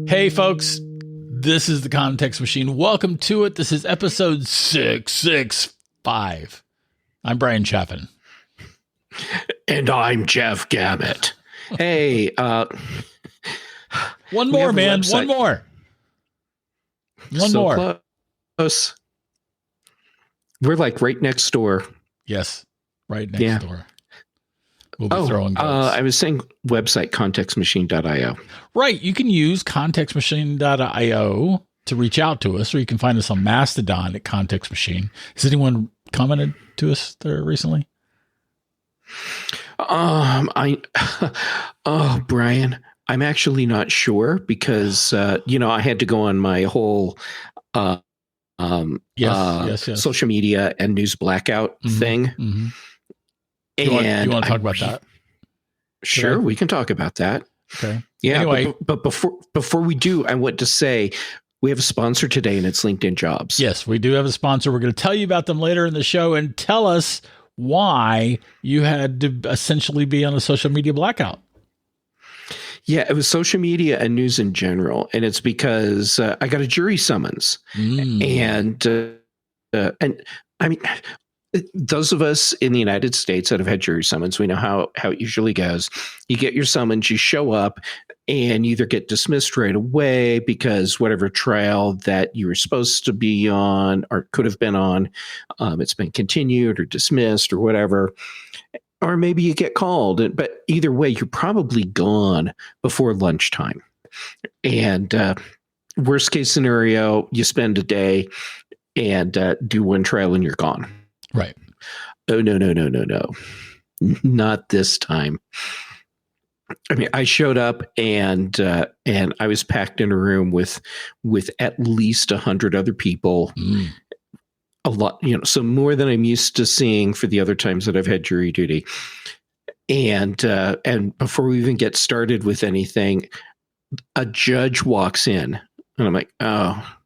Hey, folks, this is the Context Machine. Welcome to it. This is episode 665. I'm Bryan Chaffin. And I'm Jeff Gamet. Hey, one more, man. One more. One more. Close. We're like right next door. Yes, right next door. We'll be throwing I was saying website contextmachine.io. Right. You can use contextmachine.io to reach out to us, or you can find us on Mastodon at Context Machine. Has anyone commented to us there recently? Bryan, I'm actually not sure because, I had to go on my whole social media and news blackout thing. Mm-hmm. Do you want to talk about that? Sure, we can talk about that. Okay. Yeah, anyway, but before we do, I want to say we have a sponsor today, and it's LinkedIn Jobs. Yes, we do have a sponsor. We're going to tell you about them later in the show and tell us why you had to essentially be on a social media blackout. Yeah, it was social media and news in general, and it's because I got a jury summons, and I mean, those of us in the United States that have had jury summons, we know how it usually goes. You get your summons, you show up, and you either get dismissed right away because whatever trial that you were supposed to be on or could have been on, it's been continued or dismissed or whatever. Or maybe you get called. But either way, you're probably gone before lunchtime. And worst case scenario, you spend a day and do one trial and you're gone. Right. Oh, no. Not this time. I mean, I showed up and I was packed in a room with at least 100 other people. A lot, so more than I'm used to seeing for the other times that I've had jury duty. And before we even get started with anything, a judge walks in and I'm like, oh,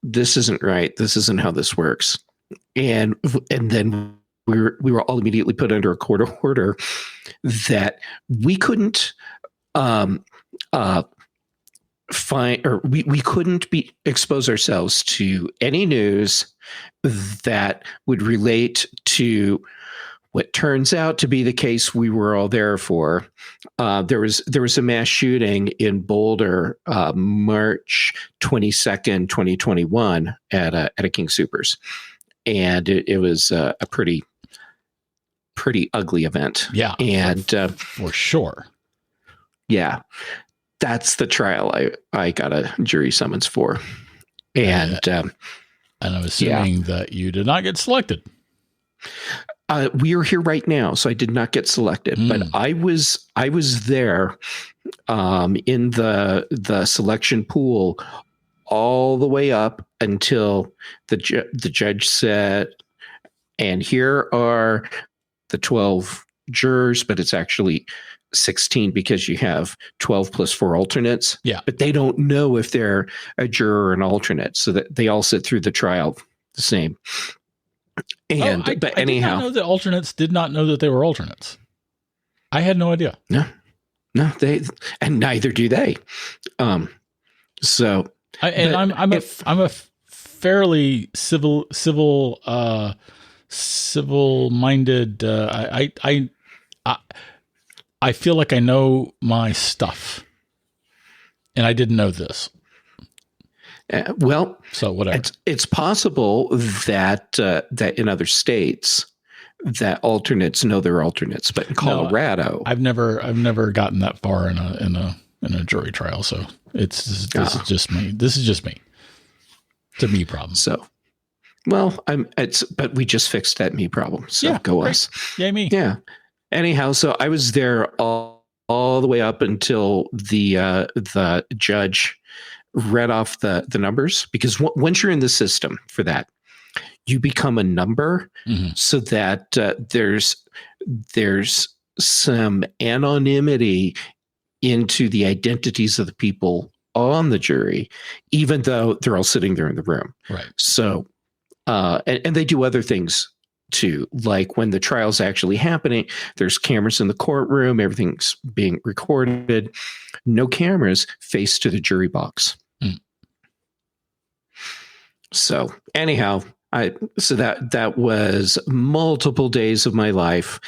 this isn't right. This isn't how this works. And then we were all immediately put under a court order that we couldn't we couldn't expose ourselves to any news that would relate to what turns out to be the case we were all there for. There was a mass shooting in Boulder, March 22nd, 2021 at a King Soopers. And it was a pretty ugly event. Yeah. And for sure. Yeah. That's the trial I got a jury summons for. And I'm assuming that you did not get selected. We are here right now, so I did not get selected. But I was there in the selection pool all the way up until the judge said, and here are the 12 jurors, but it's actually 16 because you have 12 plus 4 alternates. Yeah. But they don't know if they're a juror or an alternate, so that they all sit through the trial the same. And but anyhow, I did not know that alternates did not know that they were alternates. I had no idea. No, and neither do they. I'm a fairly civil-minded. I feel like I know my stuff, and I didn't know this. So whatever. It's possible that in other states that alternates know they're alternates, but in Colorado, I've never gotten that far in a jury trial. So this is just me. This is just me. It's a me problem. So, but we just fixed that me problem. So go great. us. Yay me. Yeah. Anyhow, so I was there all the way up until the judge read off the numbers, because once you're in the system for that, you become a number, so that there's some anonymity into the identities of the people on the jury, even though they're all sitting there in the room. Right. So, and they do other things to. Like when the trial's actually happening, there's cameras in the courtroom, everything's being recorded. No cameras face to the jury box. So anyhow, that was multiple days of my life,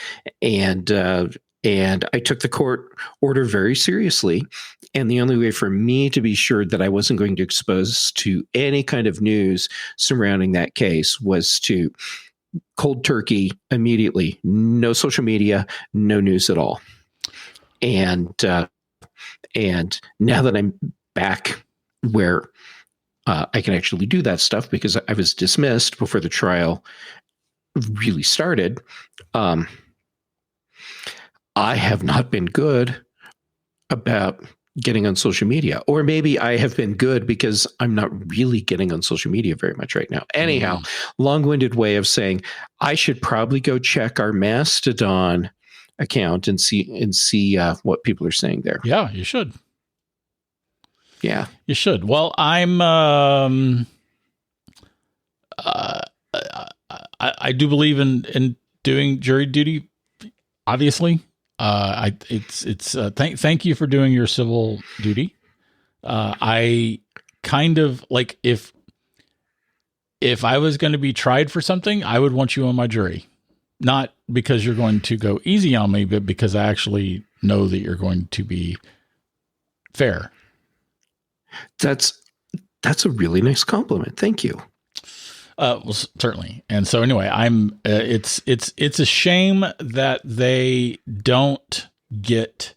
and I took the court order very seriously. And the only way for me to be sure that I wasn't going to expose to any kind of news surrounding that case was to cold turkey immediately, no social media, no news at all. And now that I'm back where I can actually do that stuff because I was dismissed before the trial really started, I have not been good about getting on social media. Or maybe I have been good because I'm not really getting on social media very much right now. Anyhow, long-winded way of saying I should probably go check our Mastodon account and see what people are saying there. Yeah, you should. Yeah, you should. Well, I'm. I do believe in doing jury duty. Obviously, thank you for doing your civil duty. I kind of like if I was going to be tried for something, I would want you on my jury, not because you're going to go easy on me, but because I actually know that you're going to be fair. That's a really nice compliment. Thank you. Well, certainly. And so anyway, it's a shame that they don't get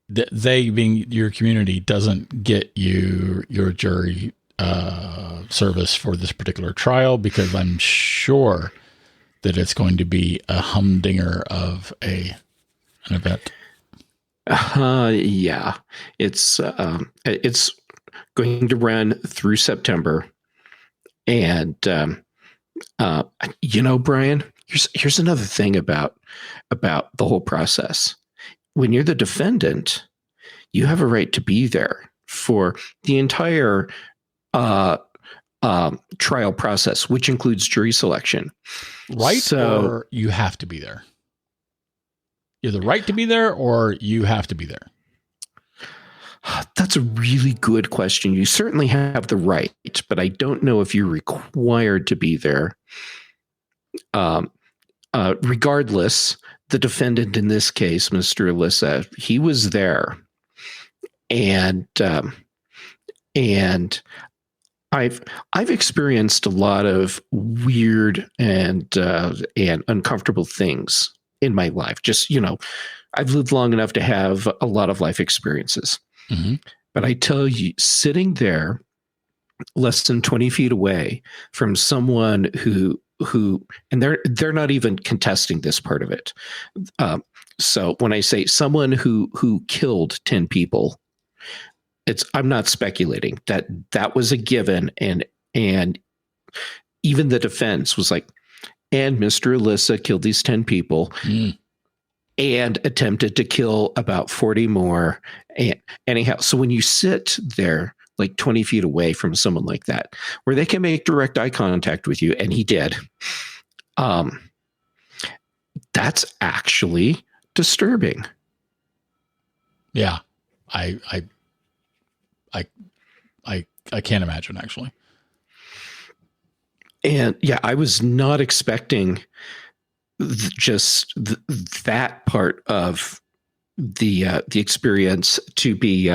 that they being your community doesn't get your jury service for this particular trial, because I'm sure that it's going to be a humdinger of an event. Yeah, it's going to run through September. And, Bryan, here's another thing about the whole process. When you're the defendant, you have a right to be there for the entire trial process, which includes jury selection. Right? So, or you have to be there. You have the right to be there, or you have to be there. That's a really good question. You certainly have the right, but I don't know if you're required to be there. Regardless, the defendant in this case, Mr. Alyssa, he was there, and I've experienced a lot of weird and uncomfortable things in my life. Just, I've lived long enough to have a lot of life experiences. Mm-hmm. But I tell you, sitting there less than 20 feet away from someone who and they're not even contesting this part of it. So when I say someone who killed 10 people, I'm not speculating. That was a given, and even the defense was like, and Mr. Alyssa killed these 10 people. And attempted to kill about 40 more. And anyhow, so when you sit there like 20 feet away from someone like that, where they can make direct eye contact with you, and he did, that's actually disturbing. Yeah, I can't imagine, actually. And yeah, I was not expecting that part of the experience to be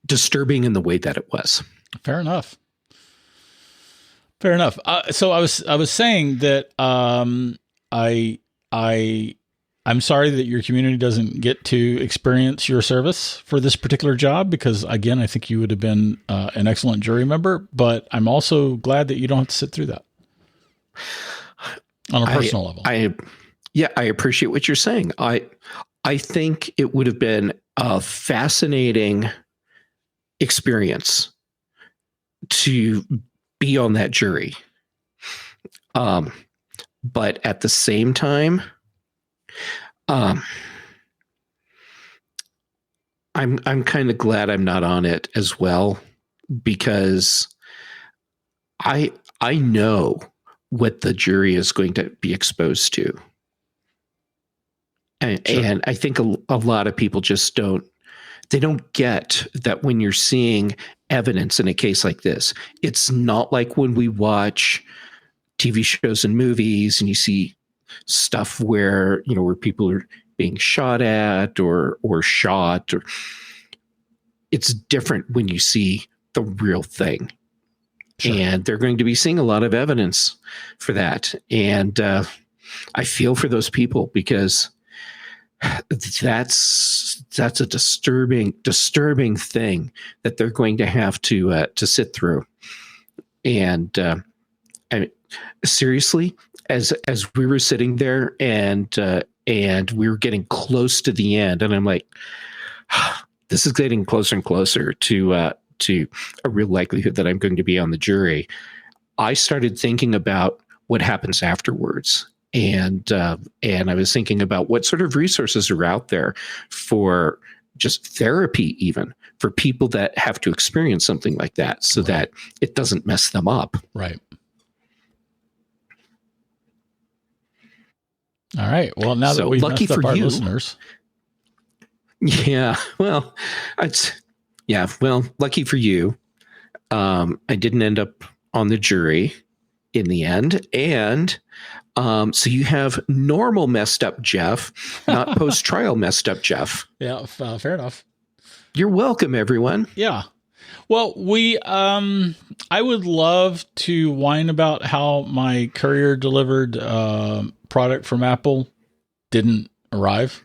disturbing in the way that it was. Fair enough. So I was saying that I'm sorry that your community doesn't get to experience your service for this particular job, because again, I think you would have been an excellent jury member. But I'm also glad that you don't have to sit through that. On a personal level. I appreciate what you're saying. I think it would have been a fascinating experience to be on that jury. But at the same time, I'm kind of glad I'm not on it as well, because I know what the jury is going to be exposed to. And I think a lot of people just don't get that when you're seeing evidence in a case like this. It's not like when we watch TV shows and movies and you see stuff where, where people are being shot at or shot. It's different when you see the real thing. Sure. And they're going to be seeing a lot of evidence for that. And I feel for those people because that's a disturbing thing that they're going to have to sit through. And seriously, as we were sitting there and we were getting close to the end, and I'm like, this is getting closer and closer to a real likelihood that I'm going to be on the jury. I started thinking about what happens afterwards. And I was thinking about what sort of resources are out there for just therapy, even for people that have to experience something like that, so that it doesn't mess them up. Right. All right. Well, now that we've messed up our listeners. Yeah. Well, lucky for you. I didn't end up on the jury in the end. And so you have normal messed up Jeff, not post-trial messed up Jeff. Yeah, fair enough. You're welcome, everyone. Yeah. Well, I would love to whine about how my courier delivered product from Apple didn't arrive,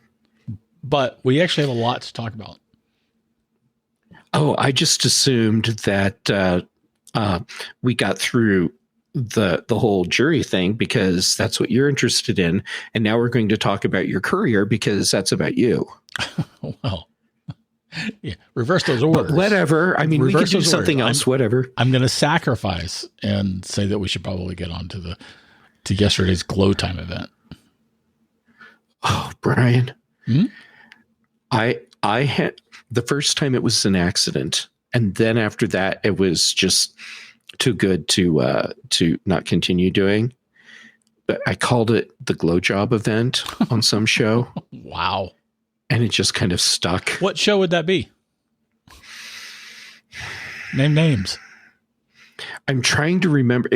but we actually have a lot to talk about. Oh, I just assumed that we got through the whole jury thing because that's what you're interested in. And now we're going to talk about your courier because that's about you. Well, yeah, reverse those orders. But whatever. I mean, we could do something else, whatever. I'm going to sacrifice and say that we should probably get on to yesterday's Glow Time event. Oh, Brian. I had the first time it was an accident. And then after that, it was just too good to not continue doing. But I called it the Glow Job event on some show. Wow. And it just kind of stuck. What show would that be? Name names. I'm trying to remember.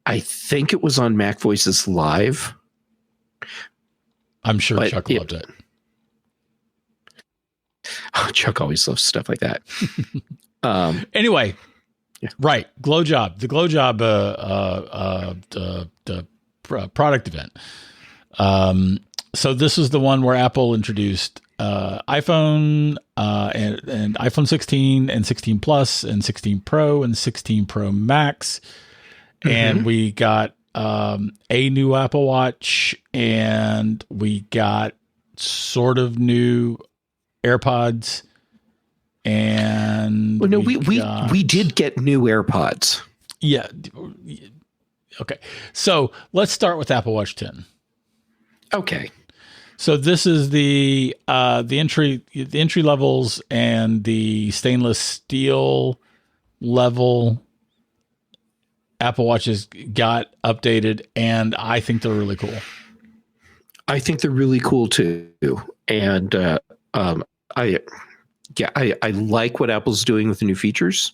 I think it was on Mac Voices Live. I'm sure Chuck loved it. Oh, Chuck always loves stuff like that. Anyway. Yeah. Right. Glow Job. The Glow Job product event. So this is the one where Apple introduced iPhone and iPhone 16 and 16 Plus and 16 Pro and 16 Pro Max. Mm-hmm. And we got a new Apple Watch, and we got sort of new AirPods. And we did get new AirPods. Yeah. Okay. So let's start with Apple Watch 10. Okay. So this is the entry levels and the stainless steel level Apple Watches got updated, and I think they're really cool. I think they're really cool too. And I like what Apple's doing with the new features.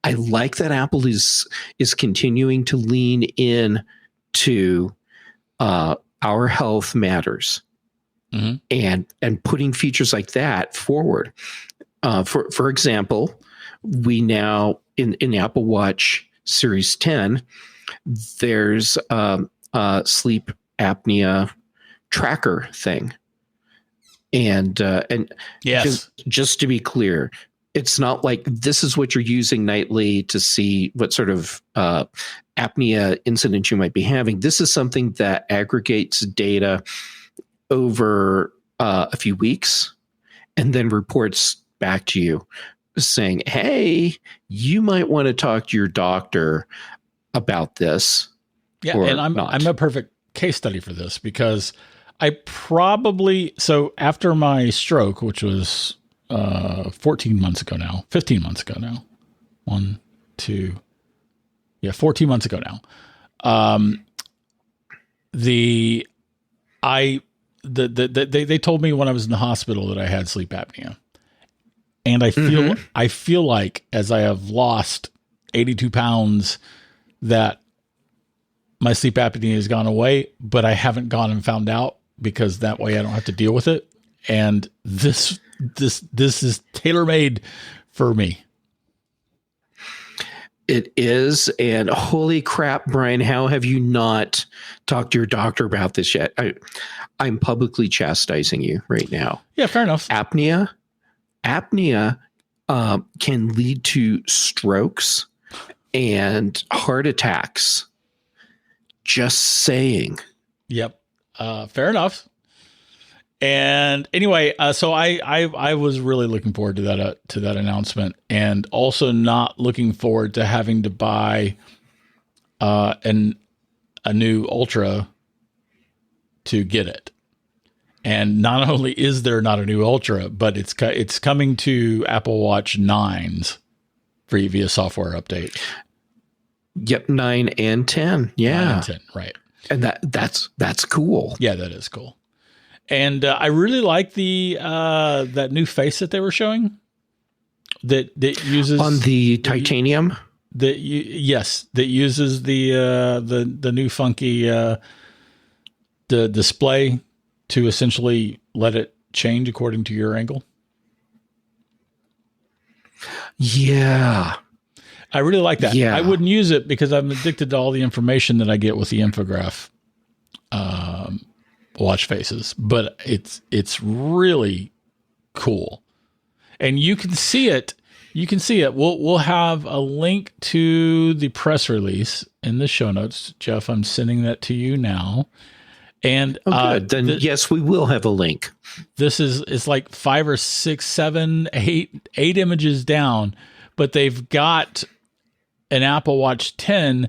I like that Apple is continuing to lean in to our health matters, mm-hmm. and putting features like that forward. For example, we now in the Apple Watch Series 10, there's a sleep apnea tracker thing. And yes, just to be clear, it's not like this is what you're using nightly to see what sort of apnea incident you might be having. This is something that aggregates data over a few weeks and then reports back to you saying, hey, you might want to talk to your doctor about this. Yeah, and I'm a perfect case study for this because so after my stroke, which was 15 months ago now, 14 months ago They told me when I was in the hospital that I had sleep apnea, and I feel like as I have lost 82 pounds that my sleep apnea has gone away, but I haven't gone and found out, because that way I don't have to deal with it. And this is tailor-made for me. It is. And holy crap, Bryan, how have you not talked to your doctor about this yet? I'm publicly chastising you right now. Yeah, fair enough. Apnea can lead to strokes and heart attacks. Just saying. Yep. Fair enough. And anyway, so I was really looking forward to that announcement, and also not looking forward to having to buy a new Ultra to get it. And not only is there not a new Ultra, but it's coming to Apple Watch 9s via software update. Yep, 9 and 10. Yeah, 9 and 10, right. And that's cool. Yeah, that is cool. And I really like that new face that they were showing that uses on the titanium. That uses the new funky the display to essentially let it change according to your angle. Yeah. I really like that. Yeah. I wouldn't use it because I'm addicted to all the information that I get with the infograph watch faces, but it's really cool. And you can see it. We'll have a link to the press release in the show notes. Jeff, I'm sending that to you now. And good. Then yes, we will have a link. It's like 5 or 6, 7, 8 images down, but they've got an Apple Watch 10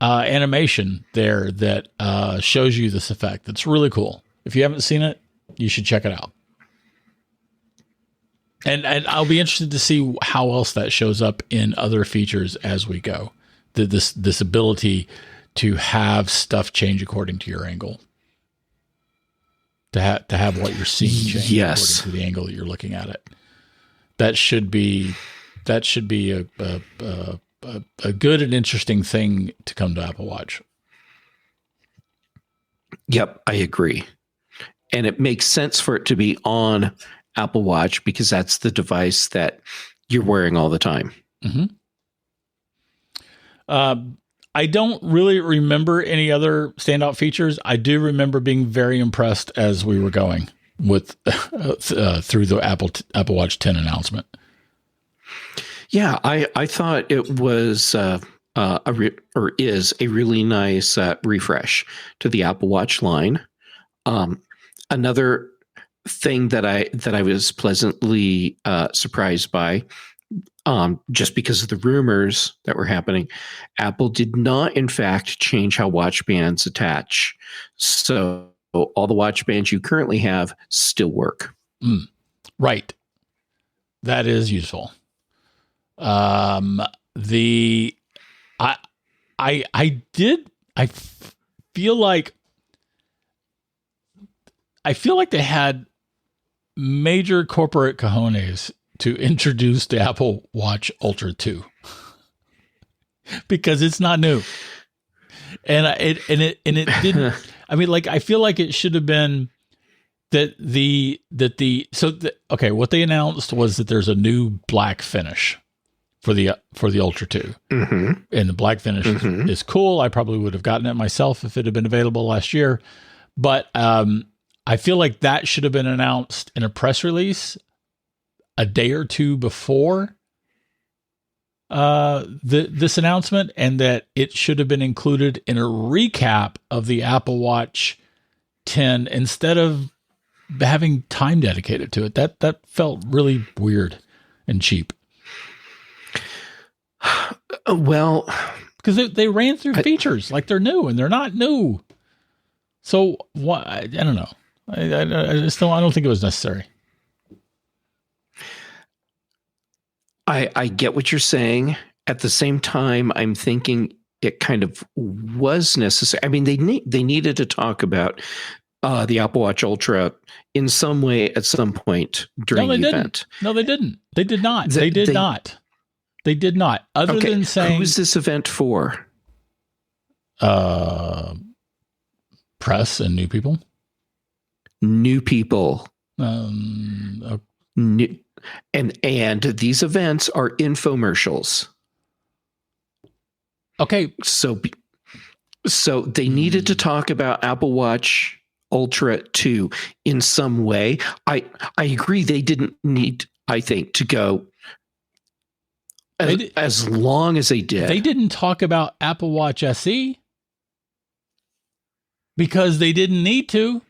animation there that shows you this effect. That's really cool. If you haven't seen it, you should check it out. And I'll be interested to see how else that shows up in other features as we go. This ability to have stuff change according to your angle. To have what you're seeing change according to the angle that you're looking at it. That should be a good and interesting thing to come to Apple Watch. Yep, I agree. And it makes sense for it to be on Apple Watch because that's the device that you're wearing all the time. Mm-hmm. I don't really remember any other standout features. I do remember being very impressed as we were going with through the Apple Watch 10 announcement. Yeah, I thought it was is a really nice refresh to the Apple Watch line. Another thing that I was pleasantly surprised by, just because of the rumors that were happening, Apple did not, in fact, change how watch bands attach. So all the watch bands you currently have still work. Right. That is useful. I feel like they had major corporate cojones to introduce the Apple Watch Ultra 2 because it's not new. And it didn't, I mean, like, I feel like it should have been what they announced was that there's a new black finish for the Ultra 2. Mm-hmm. And the black finish is cool. I probably would have gotten it myself if it had been available last year. But I feel like that should have been announced in a press release a day or two before this announcement, and that it should have been included in a recap of the Apple Watch 10 instead of having time dedicated to it. That felt really weird and cheap. Well, because they ran through features like they're new, and they're not new. So what? I don't know. I don't think it was necessary. I get what you're saying. At the same time, I'm thinking it kind of was necessary. I mean, they needed to talk about the Apple Watch Ultra in some way at some point during the event. No, they didn't. They did not. They did not. They did not. Other than saying, who's this event for? Press and new people. New people. New, and these events are infomercials. Okay. So they needed to talk about Apple Watch Ultra 2 in some way. I agree. They didn't need, I think, to go as long as they did. They didn't talk about Apple Watch SE because they didn't need to.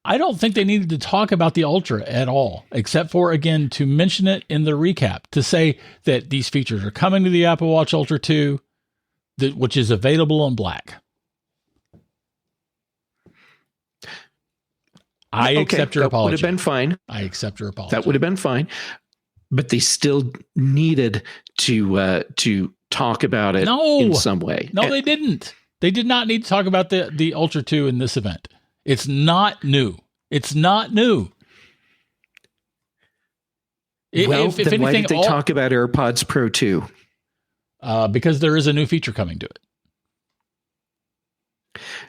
I don't think they needed to talk about the Ultra at all, except for, again, to mention it in the recap, to say that these features are coming to the Apple Watch Ultra 2, which is available in black. I accept your apology. That would have been fine. I accept your apology. That would have been fine. But they still needed to talk about it in some way. No, they didn't. They did not need to talk about the Ultra 2 in this event. It's not new. It's not new. If anything, why did they talk about AirPods Pro 2? Because there is a new feature coming to it.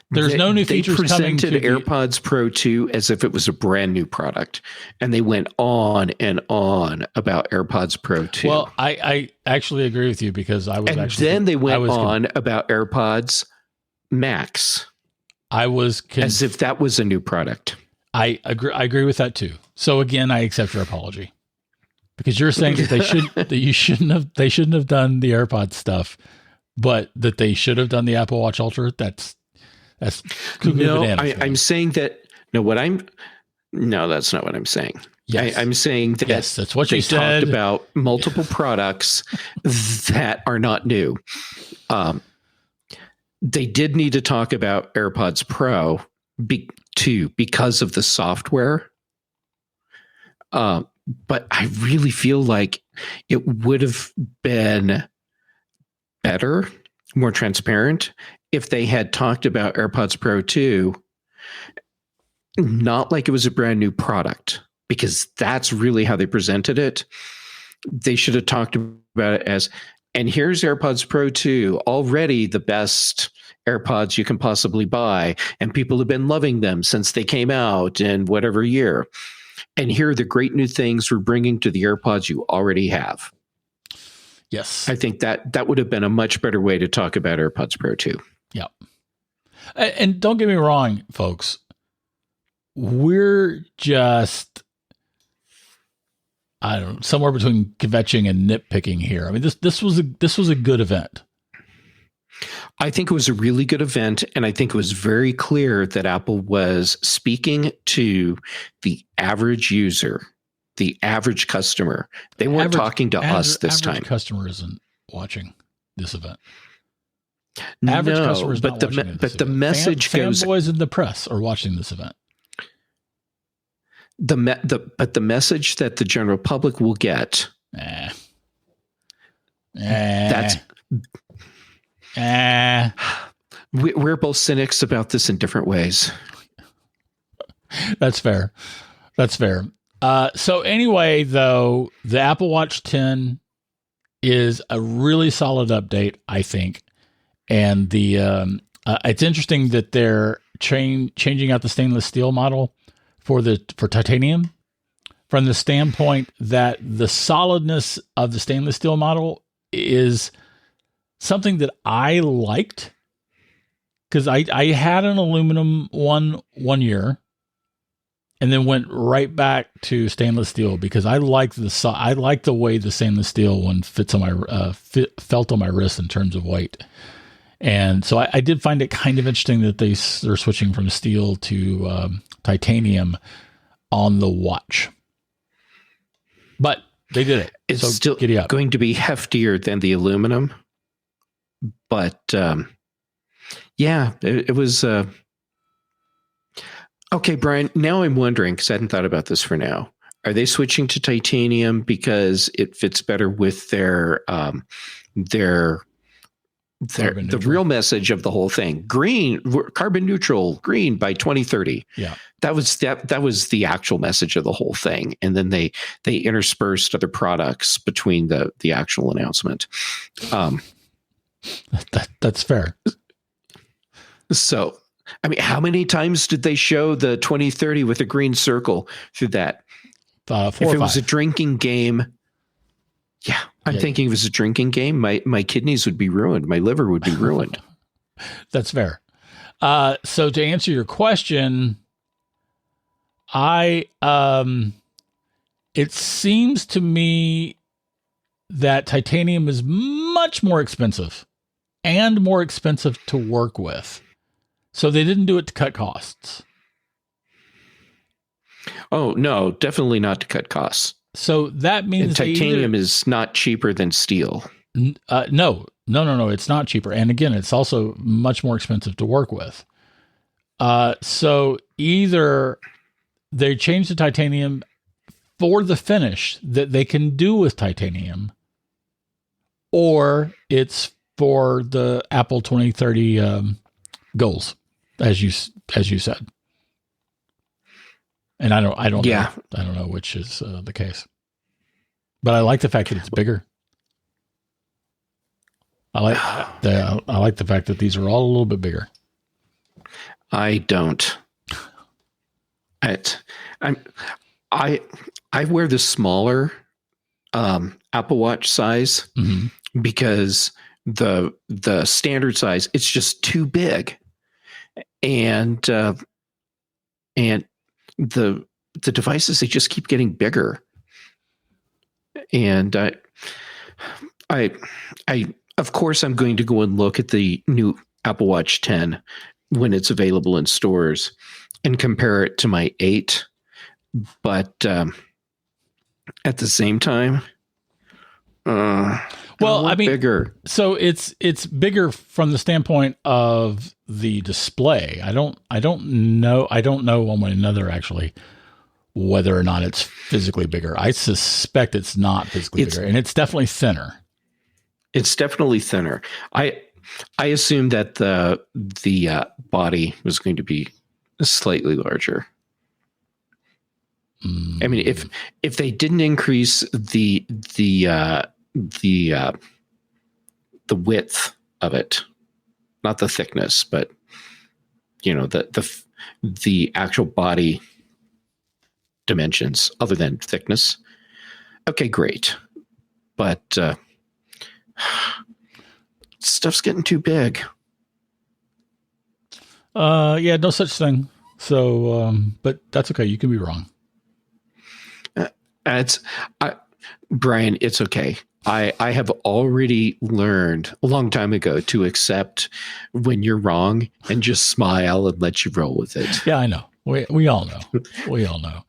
There's no new features coming to They presented AirPods Pro 2 as if it was a brand new product. And they went on and on about AirPods Pro 2. Well, I actually agree with you because I was then they went on about AirPods Max. As if that was a new product. I agree with that too. So again, I accept your apology because you're saying that they shouldn't have done the AirPods stuff, but that they should have done the Apple Watch Ultra. That's I'm saying that. No, that's not what I'm saying. Yes. I'm saying that. Yes, that's what you said. Talked about multiple products that are not new. They did need to talk about AirPods Pro too because of the software. But I really feel like it would have been better, more transparent if they had talked about AirPods Pro 2, not like it was a brand new product, because that's really how they presented it. They should have talked about it as, and here's AirPods Pro 2, already the best AirPods you can possibly buy, and people have been loving them since they came out in whatever year. And here are the great new things we're bringing to the AirPods you already have. Yes. I think that would have been a much better way to talk about AirPods Pro 2. Yeah. And don't get me wrong, folks. We're just, I don't know, somewhere between kvetching and nitpicking here. I mean, this was a good event. I think it was a really good event, and I think it was very clear that Apple was speaking to the average user, the average customer. They weren't talking to us this time. Average customer isn't watching this event. Average customer is not watching this event. But the message goes. Fanboys in the press are watching this event. But the message that the general public will get. We're both cynics about this in different ways. That's fair. So anyway, though, the Apple Watch 10 is a really solid update, I think. And it's interesting that they're changing out the stainless steel model for titanium, from the standpoint that the solidness of the stainless steel model is something that I liked, because I had an aluminum one year and then went right back to stainless steel because I like the way the stainless steel one fits on my felt on my wrist in terms of weight. And so I did find it kind of interesting that they're switching from steel to titanium on the watch. But they did it. It's still going to be heftier than the aluminum. But it was okay, Brian. Now I'm wondering, because I hadn't thought about this for now. Are they switching to titanium because it fits better with their the real message of the whole thing, green, carbon neutral, green by 2030. Yeah. That was the actual message of the whole thing. And then they interspersed other products between the actual announcement. That's fair. So, I mean, how many times did they show the 2030 with a green circle through that? 4 if or 5. It was a drinking game. Yeah. I'm thinking if it was a drinking game, my kidneys would be ruined. My liver would be ruined. That's fair. So to answer your question, it seems to me that titanium is much more expensive and more expensive to work with. So they didn't do it to cut costs. Oh, no, definitely not to cut costs. So that means and titanium is not cheaper than steel. No, it's not cheaper. And again, it's also much more expensive to work with. So either they change the titanium for the finish that they can do with titanium, or it's for the Apple 2030 goals, as you said. And I don't know which is the case, but I like the fact that it's bigger. I like the fact that these are all a little bit bigger. I don't. I wear the smaller Apple Watch size because the standard size, it's just too big, and the devices, they just keep getting bigger. And I of course I'm going to go and look at the new Apple Watch 10 when it's available in stores and compare it to my 8. But at the same time, well, I mean, bigger. So it's bigger from the standpoint of the display. I don't know one way or another actually whether or not it's physically bigger. I suspect it's not physically bigger, and it's definitely thinner. It's definitely thinner. I assumed that the body was going to be slightly larger. I mean, if they didn't increase the width of it, not the thickness, but the actual body dimensions other than thickness. Okay, great. But stuff's getting too big. Yeah, no such thing. So, but that's okay. You can be wrong. Bryan, it's okay. I have already learned a long time ago to accept when you're wrong and just smile and let you roll with it. Yeah, I know. We all know. We all know.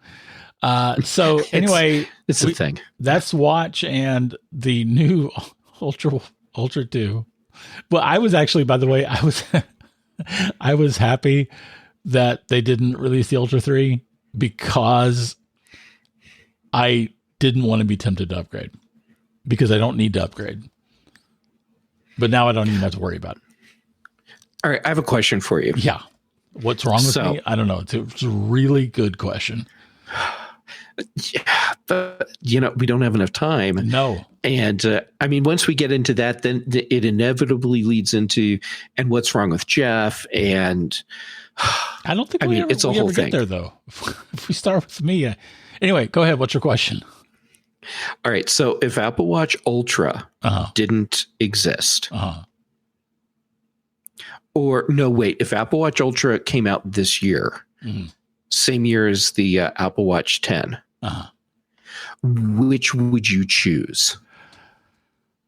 So anyway, it's a thing. That's Watch and the new Ultra 2. Well, I was actually, by the way, I was happy that they didn't release the Ultra 3 because I didn't want to be tempted to upgrade, because I don't need to upgrade. But now I don't even have to worry about it. All right, I have a question for you. Yeah. What's wrong with me? I don't know. It's a really good question. Yeah, but we don't have enough time. No. And I mean, once we get into that, then it inevitably leads into, and what's wrong with Jeff? And I don't think it's a whole thing. Get there though. If we start with me, anyway, go ahead. What's your question? All right. So if Apple Watch Ultra didn't exist, or no, wait, if Apple Watch Ultra came out this year, same year as the Apple Watch 10, which would you choose?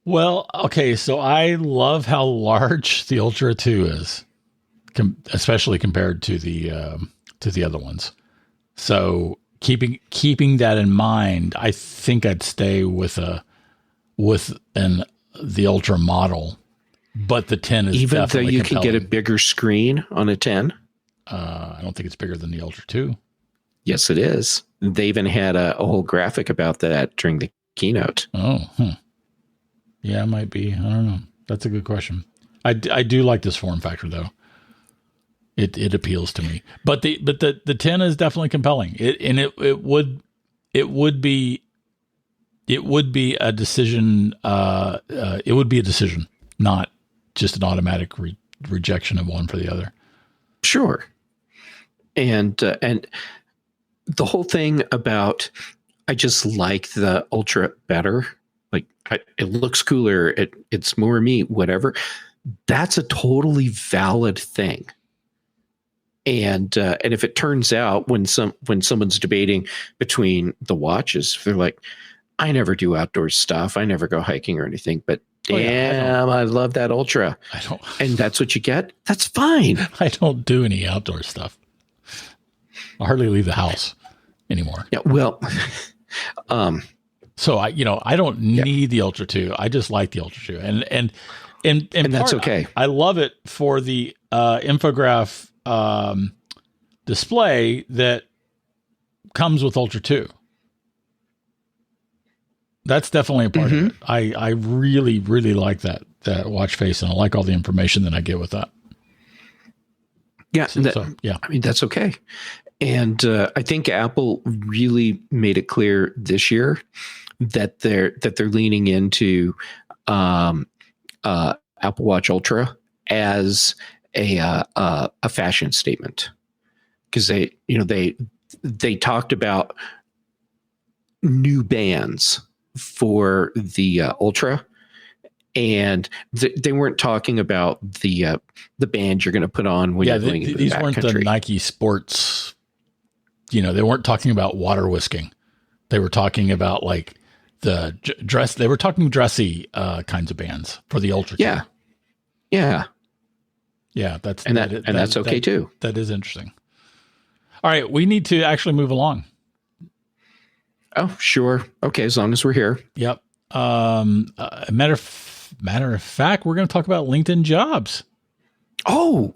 Well, okay. So I love how large the Ultra 2 is, especially compared to the other ones. So keeping that in mind, I think I'd stay with the Ultra model, but the 10 is even definitely though you compelling. can get a bigger screen on a 10. I don't think it's bigger than the Ultra 2. Yes, it is. They even had a whole graphic about that during the keynote. Oh, yeah, it might be. I don't know. That's a good question. I do like this form factor though. It appeals to me, but the 10 is definitely compelling. It would be a decision. It would be a decision, not just an automatic rejection of one for the other. Sure. And the whole thing about, I just like the Ultra better. Like it looks cooler. It's more me, whatever. That's a totally valid thing. And if it turns out when someone's debating between the watches, they're like, I never do outdoor stuff. I never go hiking or anything, but damn, I love that Ultra. I don't, and that's what you get. That's fine. I don't do any outdoor stuff. I hardly leave the house anymore. Yeah. Well, so I don't need the Ultra 2. I just like the Ultra 2, and that's okay. I love it for the infograph display that comes with Ultra 2. That's definitely a part of it. I really, really like that watch face, and I like all the information that I get with that. Yeah. Yeah. I mean, that's okay. And I think Apple really made it clear this year that they're leaning into Apple Watch Ultra as a fashion statement, because they talked about new bands for the Ultra, and they weren't talking about the band you're going to put on when you're going into these the weren't backcountry. the Nike Sports. They weren't talking about water whisking. They were talking about like the dress. They were talking dressy kinds of bands for the Ultra. Yeah. Yeah. Yeah. That's okay too. That is interesting. All right. We need to actually move along. Oh, sure. Okay. As long as we're here. Yep. Matter of fact, we're going to talk about LinkedIn jobs. Oh,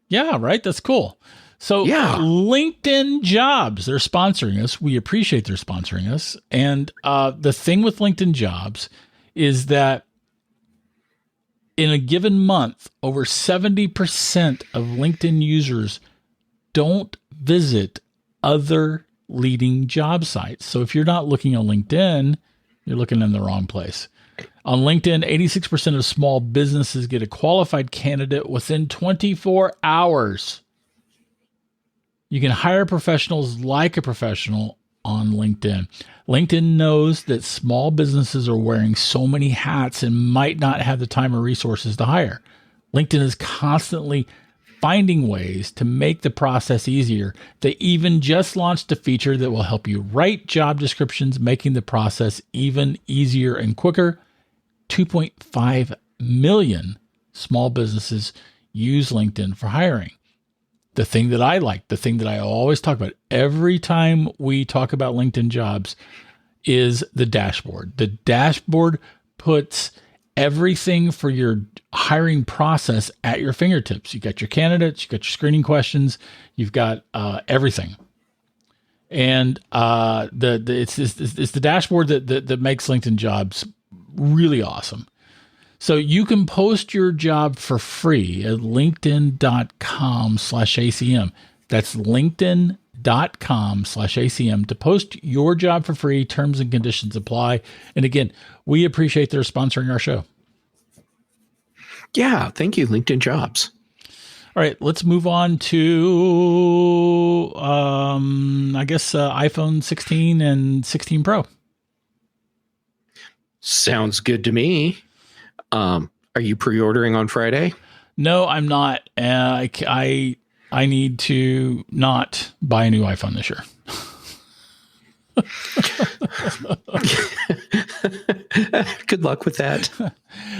yeah. Right. That's cool. So yeah. LinkedIn jobs, they're sponsoring us. We appreciate their sponsoring us. And the thing with LinkedIn jobs is that in a given month, over 70% of LinkedIn users don't visit other leading job sites. So if you're not looking on LinkedIn, you're looking in the wrong place. On LinkedIn, 86% of small businesses get a qualified candidate within 24 hours. You can hire professionals like a professional on LinkedIn. LinkedIn knows that small businesses are wearing so many hats and might not have the time or resources to hire. LinkedIn is constantly finding ways to make the process easier. They even just launched a feature that will help you write job descriptions, making the process even easier and quicker. 2.5 million small businesses use LinkedIn for hiring. The thing that I like, the thing that I always talk about every time we talk about LinkedIn jobs is the dashboard. The dashboard puts everything for your hiring process at your fingertips. You got your candidates, you got your screening questions, you've got everything. And it's the dashboard that makes LinkedIn jobs really awesome. So you can post your job for free at linkedin.com/ACM. That's linkedin.com/ACM to post your job for free. Terms and conditions apply. And again, we appreciate their sponsoring our show. Yeah. Thank you, LinkedIn Jobs. All right, let's move on to, iPhone 16 and 16 Pro. Sounds good to me. Are you pre-ordering on Friday? No, I'm not. I need to not buy a new iPhone this year. Good luck with that.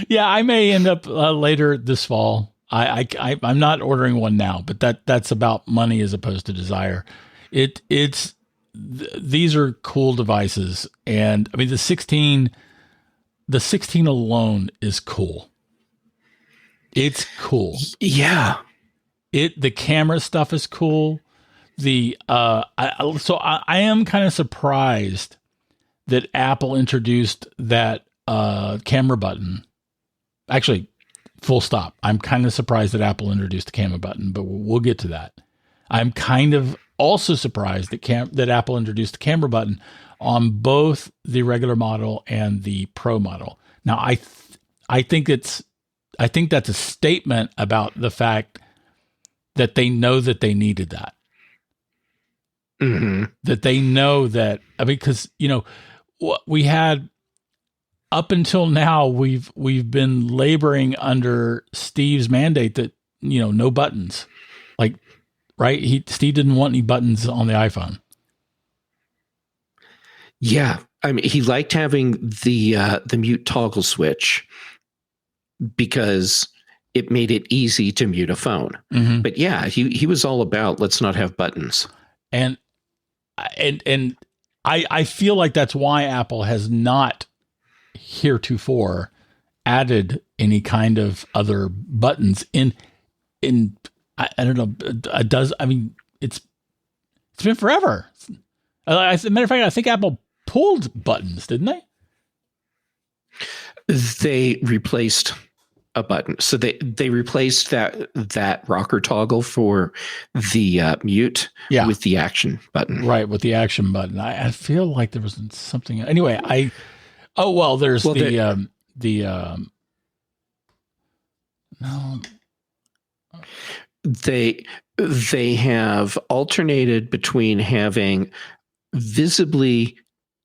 Yeah, I may end up later this fall. I'm not ordering one now, but that's about money as opposed to desire. These are cool devices, and I mean the 16 alone is cool. It's cool. Yeah. The camera stuff is cool. I am kind of surprised that Apple introduced that camera button. Actually, full stop. I'm kind of surprised that Apple introduced the camera button, but we'll get to that. I'm kind of also surprised that Apple introduced the camera button on both the regular model and the Pro model. Now, I think that's a statement about the fact that they know that they needed that. Mm-hmm. That they know that, I mean, because, we had up until now, we've been laboring under Steve's mandate that, no buttons. Like, right? Steve didn't want any buttons on the iPhone. Yeah. I mean, he liked having the mute toggle switch because it made it easy to mute a phone. Mm-hmm. But yeah, he was all about, let's not have buttons. And I feel like that's why Apple has not heretofore added any kind of other buttons in I don't know, it's been forever. As a matter of fact, I think Apple pulled buttons, didn't they? They replaced a button. So they replaced that rocker toggle for the mute with the action button. Right, with the action button. I feel like there was something. Anyway, there's no. They have alternated between having visibly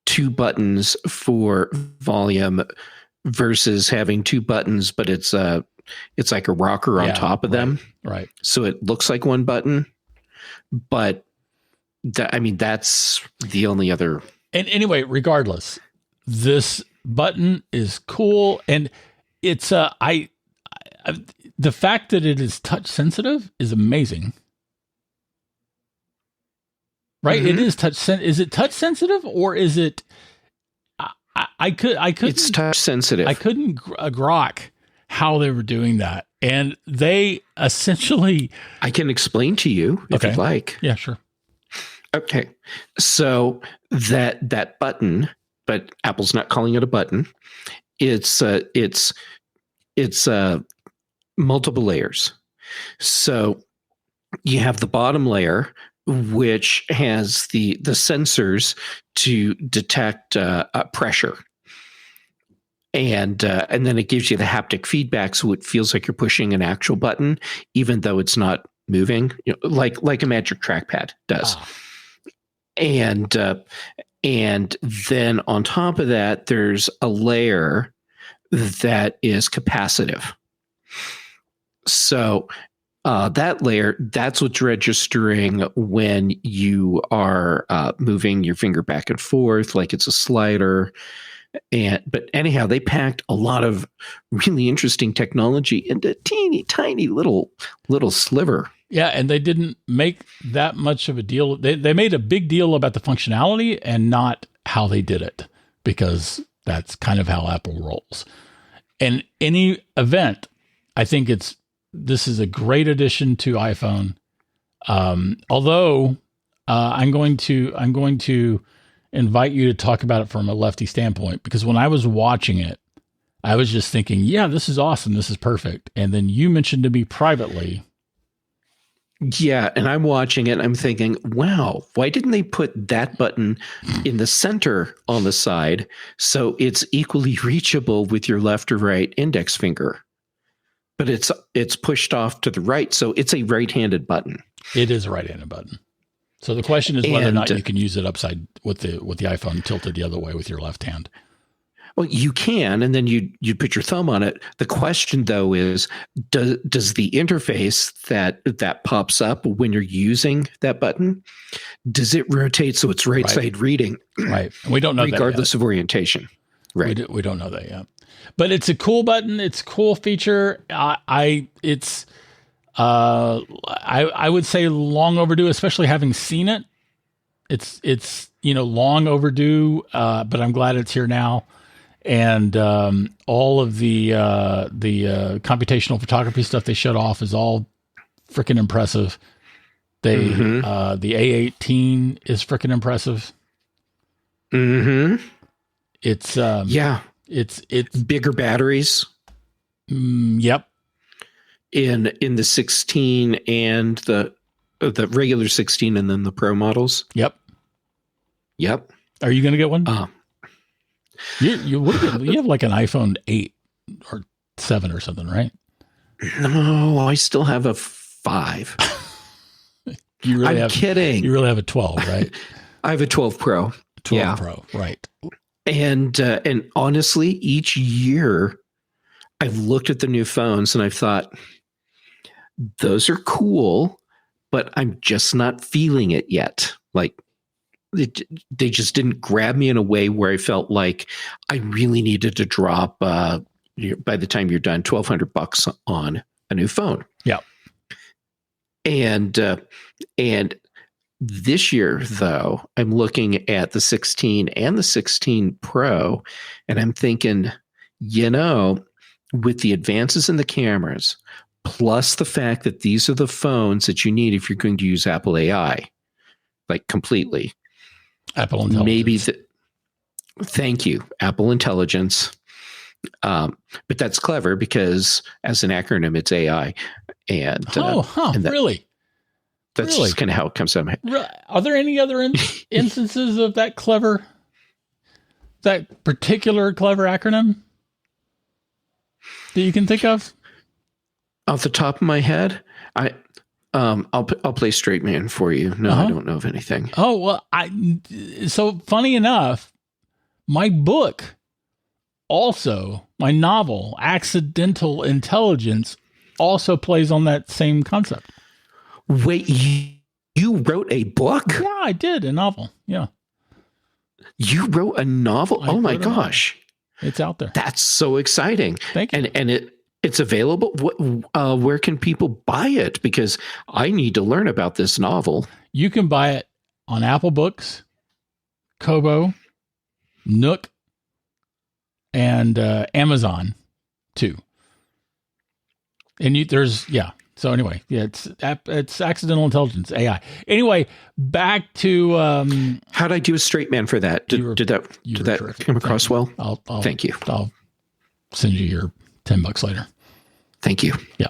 two buttons for volume versus having two buttons, but it's like a rocker on top of them. Right. So it looks like one button, but that's the only other. And anyway, regardless, this button is cool. And it's, the fact that it is touch sensitive is amazing. Right? Mm-hmm. It is is it touch sensitive or is it, I couldn't. It's touch sensitive. I couldn't grok how they were doing that, and they essentially. I can explain to you if you'd like. Yeah, sure. Okay, so that button, but Apple's not calling it a button. It's multiple layers. So you have the bottom layer, which has the sensors to detect pressure, and then it gives you the haptic feedback, so it feels like you're pushing an actual button, even though it's not moving, like a Magic Trackpad does. Oh. And then on top of that, there's a layer that is capacitive. So that layer, that's what's registering when you are moving your finger back and forth like it's a slider. But anyhow, they packed a lot of really interesting technology into teeny tiny little sliver. Yeah, and they didn't make that much of a deal. They made a big deal about the functionality and not how they did it, because that's kind of how Apple rolls. In any event, I think this is a great addition to iPhone. Although I'm going to invite you to talk about it from a lefty standpoint, because when I was watching it, I was just thinking, yeah, this is awesome. This is perfect. And then you mentioned to me privately. Yeah. And I'm watching it and I'm thinking, wow, why didn't they put that button in the center on the side so it's equally reachable with your left or right index finger? But it's pushed off to the right, so it's a right-handed button. It is a right-handed button. So the question is whether or not you can use it upside with the iPhone tilted the other way with your left hand. Well, you can, and then you put your thumb on it. The question, though, is does the interface that pops up when you're using that button, does it rotate so it's right side reading? Right. And we don't know regardless of orientation. Right. We don't know that yet. But it's a cool button. It's a cool feature. I would say long overdue, especially having seen it. It's long overdue, but I'm glad it's here now. And all of the computational photography stuff they showed off is all freaking impressive. The A18 is freaking impressive. Mm-hmm. It's It's bigger batteries. Yep. in the 16 and the regular 16 and then the Pro models. Yep. Are you going to get one? You have like an iPhone 8 or 7 or something, right? No, I still have a 5. I'm kidding. You really have a 12, right? I have a 12 Pro. 12 Pro, right. And honestly, each year I've looked at the new phones and I've thought, those are cool, but I'm just not feeling it yet. Like they just didn't grab me in a way where I felt like I really needed to drop, by the time you're done, $1,200 on a new phone. Yeah. And this year, though, I'm looking at the 16 and the 16 Pro, and I'm thinking, with the advances in the cameras, plus the fact that these are the phones that you need if you're going to use Apple AI, like completely. Apple Intelligence. Thank you, Apple Intelligence. But that's clever because as an acronym, it's AI. And really? That's just kind of how it comes out of my head. Are there any other instances of that particular clever acronym that you can think of? Off the top of my head, I'll play straight man for you. No, I don't know of anything. Oh, well, so funny enough, my book also, my novel, Accidental Intelligence, also plays on that same concept. Wait, you wrote a book? Yeah, I did. A novel. Yeah. You wrote a novel? Oh my gosh. It's out there. That's so exciting. Thank you. And it's available. Where can people buy it? Because I need to learn about this novel. You can buy it on Apple Books, Kobo, Nook, and Amazon too. And So anyway, it's Accidental Intelligence, AI. Anyway, back to how did I do a straight man for that? Did that come across well? Thank you. I'll send you your $10 later. Thank you. Yeah.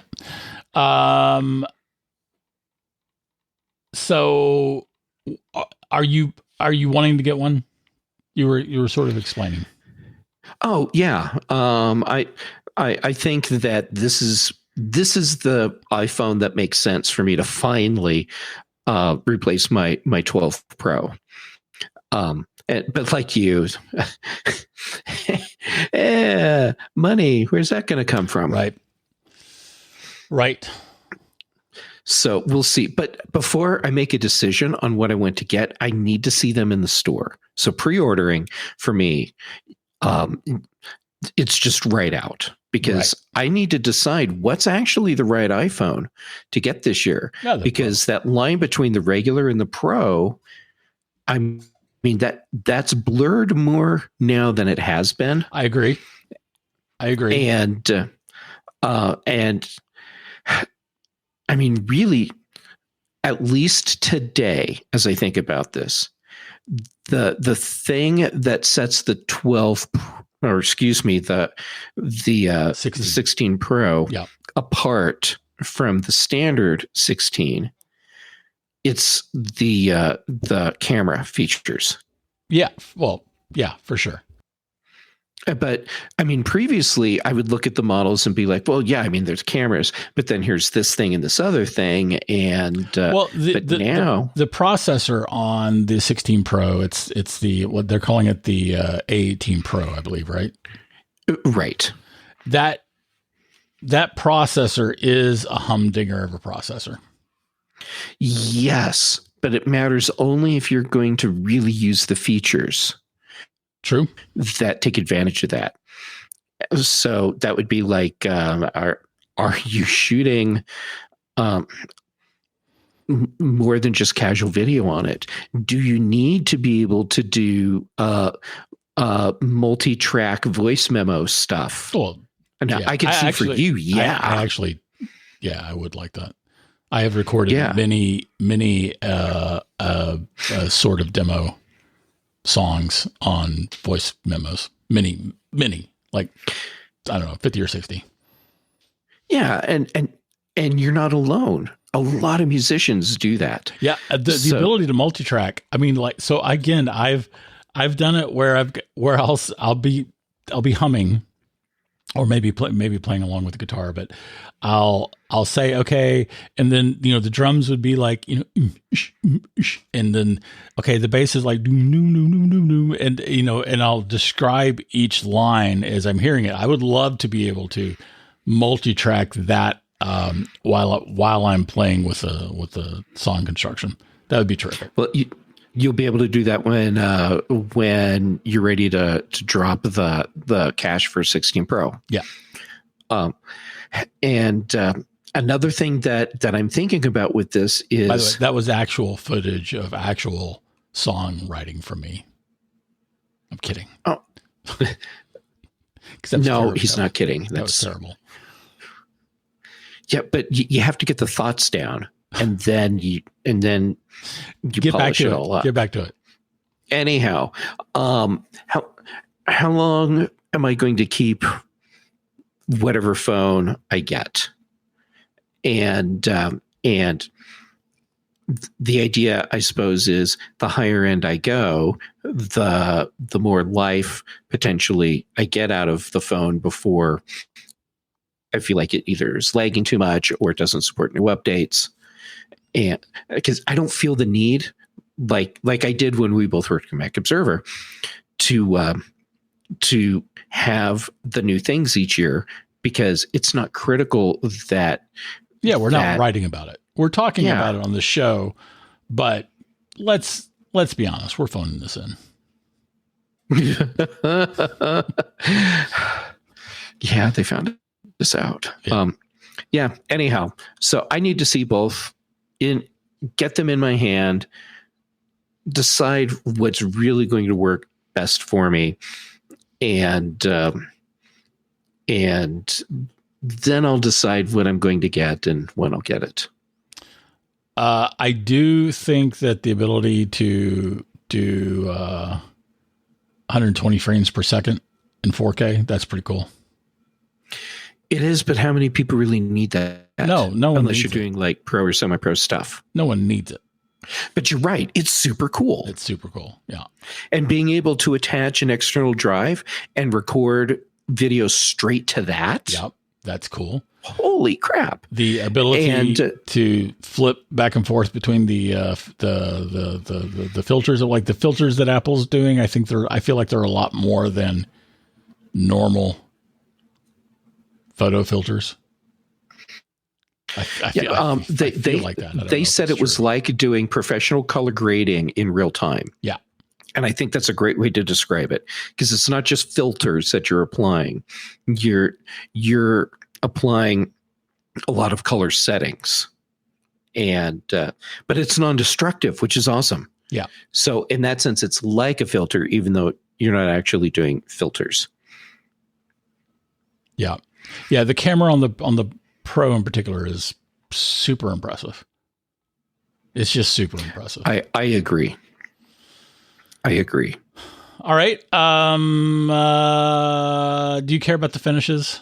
So are you wanting to get one? You were sort of explaining. Oh yeah. I think that this is the iPhone that makes sense for me to finally replace my 12 Pro. But like you, money, where's that going to come from? Right. So we'll see. But before I make a decision on what I want to get, I need to see them in the store. So pre-ordering for me, it's just right out. Because I need to decide what's actually the right iPhone to get this year. Because that line between the regular and the Pro, that's blurred more now than it has been. I agree. And really, at least today, as I think about this, the thing that sets the 12 or excuse me, the 16 Pro apart from the standard 16, it's the camera features. Yeah, well, yeah, for sure. But previously I would look at the models and be like, well, yeah, there's cameras, but then here's this thing and this other thing. And the processor on the 16 Pro, it's what they're calling it, the A18 Pro, I believe, right? Right. That processor is a humdinger of a processor. Yes, but it matters only if you're going to really use the features. True. That take advantage of that. So that would be like, are you shooting more than just casual video on it? Do you need to be able to do multi-track voice memo stuff? Well, now, I can see for you, I would like that. I have recorded many sort of demo songs on voice memos, many, like, I don't know, 50 or 60. Yeah. And And you're not alone. A lot of musicians do that. Yeah, the ability to multi-track. I mean, like, so again, I've done it where I'll be humming, or maybe playing along with the guitar, but I'll say okay, and then the drums would be like and then okay, the bass is like and and I'll describe each line as I'm hearing it. I would love to be able to multi-track that while I'm playing with the song construction. That would be terrific. Well, you'll be able to do that when you're ready to drop the cache for 16 Pro. Yeah. And another thing that I'm thinking about with this is, by the way, that was actual footage of actual songwriting from me. I'm kidding. Oh, no, he's not kidding. That was terrible. Yeah, but you have to get the thoughts down, and then you get polish it all up. Get back to it. Anyhow, how long am I going to keep whatever phone I get? And the idea, I suppose, is the higher end I go, the more life potentially I get out of the phone before I feel like it either is lagging too much or it doesn't support new updates. And because I don't feel the need, like I did when we both worked at Mac Observer, to have the new things each year, because it's not critical that. Yeah, we're not writing about it. We're talking about it on the show, but let's be honest, we're phoning this in. Yeah, they found this out. Yeah. Anyhow, so I need to see both, get them in my hand, decide what's really going to work best for me, and then I'll decide what I'm going to get and when I'll get it. I do think that the ability to do 120 frames per second in 4K, that's pretty cool. It is, but how many people really need that? No one, unless you're doing like pro or semi-pro stuff. No one needs it. But you're right. It's super cool. It's super cool. Yeah. And being able to attach an external drive and record video straight to that. Yep. That's cool. Holy crap. The ability to flip back and forth between the filters, like the filters that Apple's doing. I feel like they're a lot more than normal photo filters. I feel like that. They said it was like doing professional color grading in real time. Yeah. And I think that's a great way to describe it, because it's not just filters that you're applying. You're applying a lot of color settings, and but it's non-destructive, which is awesome. Yeah. So in that sense, it's like a filter, even though you're not actually doing filters. Yeah. Yeah. The camera on the Pro in particular is super impressive. It's just super impressive. I agree. All right. Do you care about the finishes?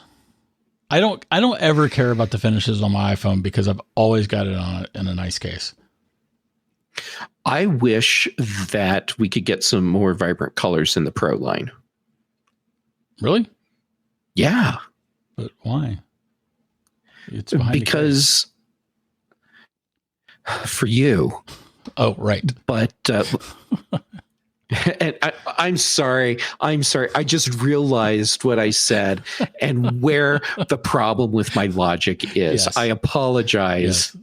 I don't ever care about the finishes on my iPhone because I've always got it in a nice case. I wish that we could get some more vibrant colors in the Pro line. Really? Yeah. But why? It's because for you. Oh, right. But and I'm sorry. I just realized what I said and where the problem with my logic is. Yes. I apologize. Yes.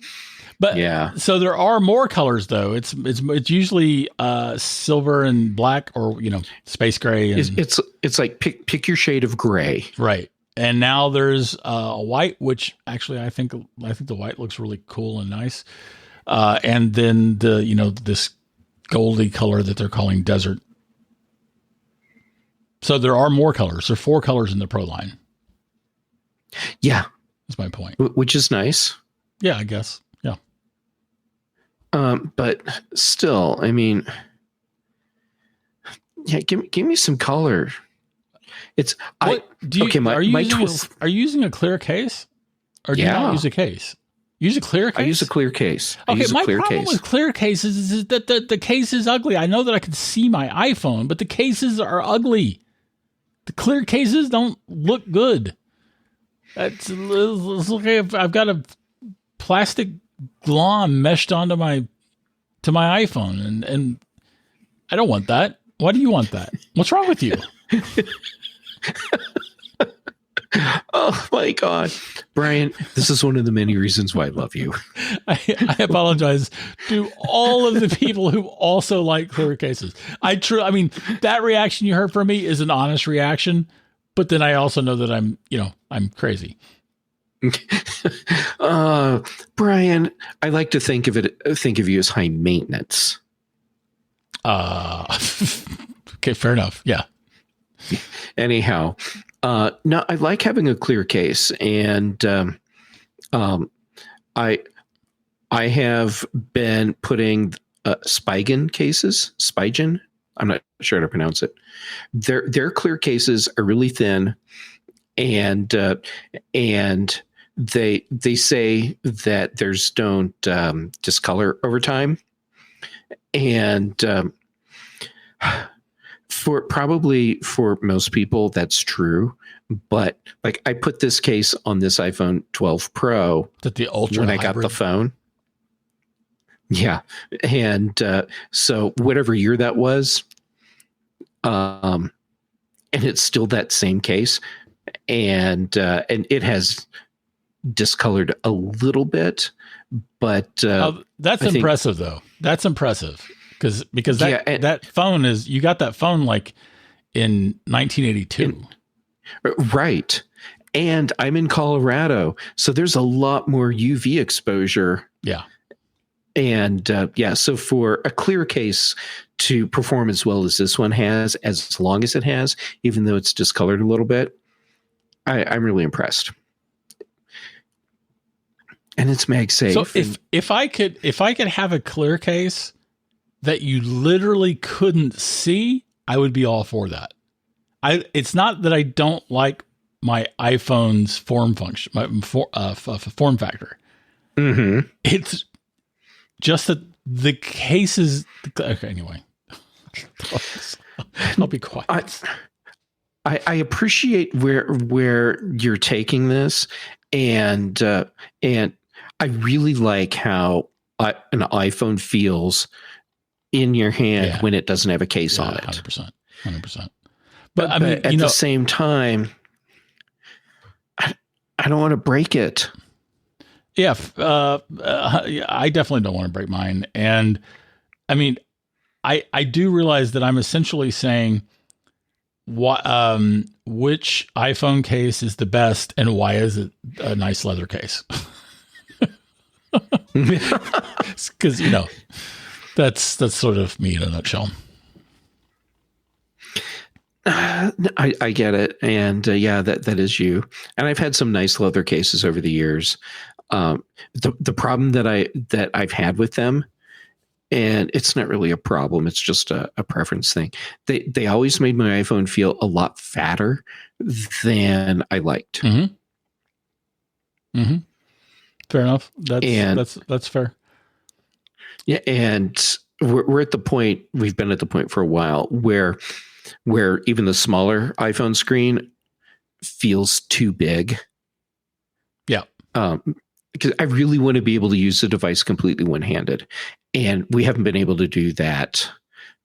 But yeah. So there are more colors though. It's usually silver and black, or space gray. And, it's like pick your shade of gray. Right. And now there's a white, which actually I think the white looks really cool and nice. And then this goldy color that they're calling desert. So there are more colors. There are 4 colors in the Pro line. Yeah. That's my point. Which is nice. Yeah, I guess. Yeah. But still, I mean, yeah, give me some color. It's are you using a clear case? Or do you not use a case? Use a clear case? I use a clear case. Okay, my problem with clear cases is that the case is ugly. I know that I can see my iPhone, but the cases are ugly. The clear cases don't look good. It's okay if I've got a plastic glom meshed onto my iPhone, and I don't want that. Why do you want that? What's wrong with you? Oh my God, Bryan, this is one of the many reasons why I love you. I apologize to all of the people who also like clear cases. I mean, that reaction you heard from me is an honest reaction, but then I also know that I'm crazy. Bryan, I like to think of you as high maintenance. Okay, fair enough. Yeah. Anyhow, no, I like having a clear case, and I have been putting Spigen cases. Spigen, I'm not sure how to pronounce it. Their clear cases are really thin, and they say that theirs don't discolor over time, and for most people that's true, but like I put this case on this iPhone 12 Pro that the Ultra when I got the phone. Yeah, and so whatever year that was, and it's still that same case, and it has discolored a little bit, but that's impressive though. That's impressive. Because that phone you got that phone like in 1982. Right. And I'm in Colorado, so there's a lot more UV exposure. Yeah. And so for a clear case to perform as well as this one has, as long as it has, even though it's discolored a little bit, I'm really impressed. And it's MagSafe. So if I could have a clear case that you literally couldn't see, I would be all for that. It's not that I don't like my iPhone's form function, form factor. Mm-hmm. It's just that the cases. Okay, anyway, I'll be quiet. I appreciate where you're taking this, and I really like how an iPhone feels in your hand when it doesn't have a case on it. 100%. But I mean, at the same time, I don't want to break it. Yeah, I definitely don't want to break mine. And I mean, I do realize that I'm essentially saying which iPhone case is the best and why is it a nice leather case? Because, that's sort of me in a nutshell. I get it. And that is you. And I've had some nice leather cases over the years. The problem that I've had with them, and it's not really a problem, it's just a preference thing. They always made my iPhone feel a lot fatter than I liked. Mm-hmm. Mm-hmm. Fair enough. That's fair. Yeah, and we're at the point, we've been at the point for a while where even the smaller iPhone screen feels too big. Yeah. Because I really want to be able to use the device completely one-handed. And we haven't been able to do that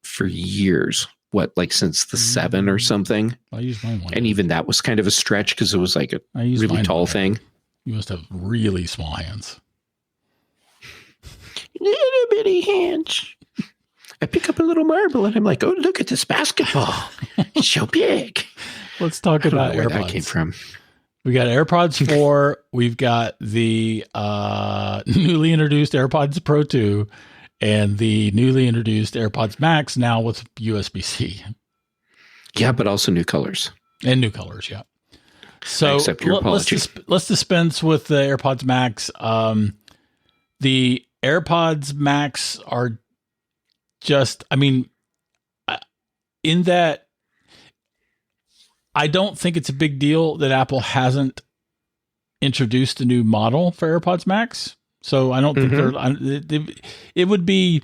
for years. Like since the 7 or something. I use mine one. And even that was kind of a stretch because it was like a really tall thing. You must have really small hands. Little bitty hands. I pick up a little marble and I'm like, oh, look at this basketball. It's so big. Let's talk about where AirPods. That came from. We got AirPods 4. We've got the newly introduced AirPods Pro 2 and the newly introduced AirPods Max now with USB-C. Yeah, but also new colors. And new colors, yeah. So accept your apology. Let's dispense with the AirPods Max. The AirPods Max are just, I mean, in that I don't think it's a big deal that Apple hasn't introduced a new model for AirPods Max. So I don't think it would be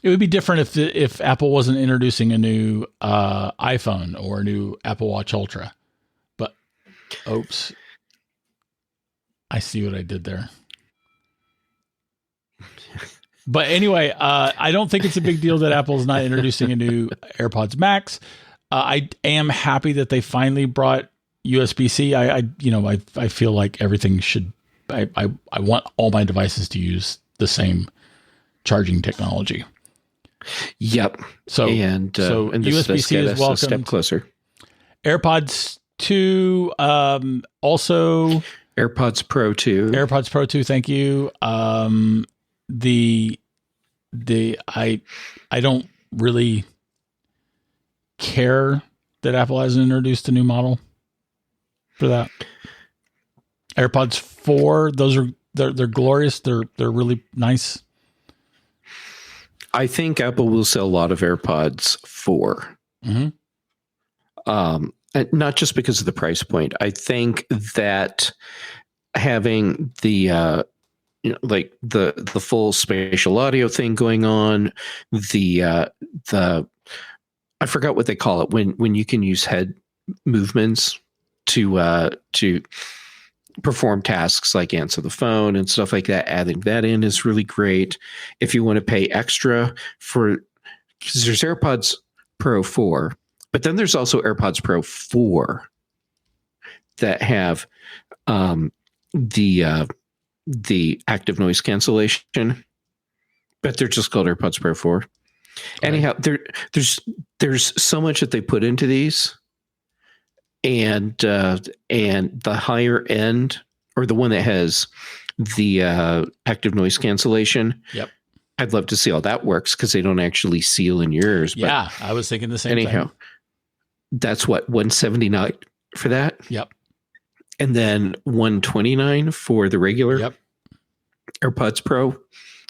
different if Apple wasn't introducing a new iPhone or a new Apple Watch Ultra. But oops, I see what I did there. But anyway, I don't think it's a big deal that Apple's not introducing a new AirPods Max. I am happy that they finally brought USB-C. I feel like everything should. I want all my devices to use the same charging technology. Yep. So USB-C is welcome. A step closer. AirPods 2, also AirPods Pro 2. AirPods Pro 2. Thank you. I don't really care that Apple hasn't introduced a new model for that. AirPods 4, they're glorious. They're really nice. I think Apple will sell a lot of AirPods 4. And not just because of the price point. I think that having the the full spatial audio thing going on, I forgot what they call it when you can use head movements to perform tasks like answer the phone and stuff like that. Adding that in is really great. If you want to pay extra because there's AirPods Pro 4, but then there's also AirPods Pro 4 that have the active noise cancellation, but they're just called AirPods Pro 4. Right. Anyhow, there's so much that they put into these, and the higher end, or the one that has the active noise cancellation. Yep. I'd love to see how that works because they don't actually seal in your ears. Yeah, but I was thinking the same thing. That's what, $179 for that? Yep. And then $129 for the regular AirPods Pro